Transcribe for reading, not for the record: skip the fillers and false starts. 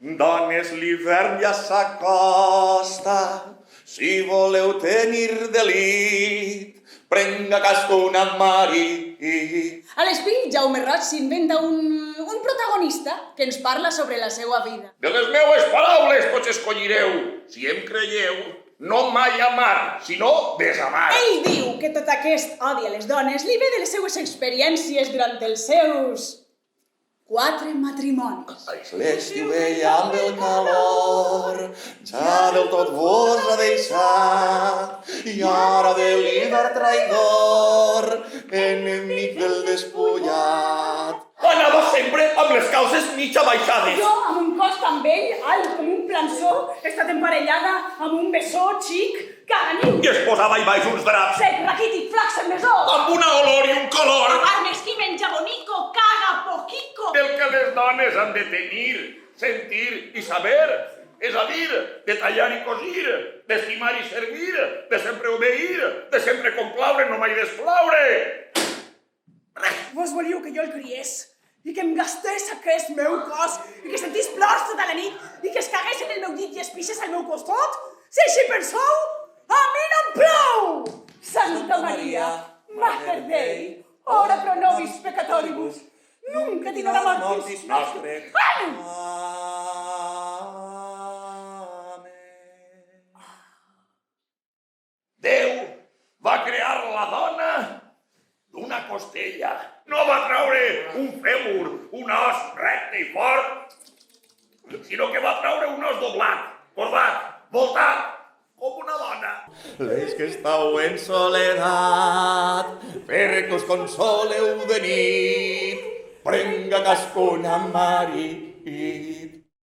Dones, l'hivern ja s'acosta, si voleu tenir delit, prenga cascun amb marit. A l'espill, Jaume Roig s'inventa un protagonista que ens parla sobre la seva vida. De les meues paraules tots escollireu, si em creieu, no mai amar, sinó desamar. Ell diu que tot aquest odi a les dones li ve de les seues experiències durant els seus 4 matrimonis. L'estiu veia amb el calor, ja del tot vos ha deixat, i ara de l'hivern traïdor, enemic del despullat. Anava sempre amb les calces mig abaixades. Jo, amb un cos tan vell, alt com un plançó, he estat emparellada amb un bessó xic, caganyut, I es posava i baix uns draps, sec, raquític, flax en mesó. amb una olor i un color. Armes qui menja bonico, caga poquico. El que les dones han de tenir, sentir i saber, és a dir, de tallar i cosir, d'estimar i servir, de sempre obeir, de sempre complaure, no mai desplaure. Vos volíeu que jo el criés i que em gastés aquest meu cos i que sentís plors tota la nit i que es cagués en el meu llit i es pixés al meu costat? Si així penseu, a mi no em plou! Santa Maria, Mater Dei, ora pro nobis peccatoribus, nunc et in hora mortis nostre. Amen! Déu va crear la dona d'una costella. No va traure un fèmur, un os recte i fort, sinó que va traure un os doblat, corbat, voltat, com una dona. Les que estàu en soledat, perquè us consoleu de nit, prenga cascun amb marit.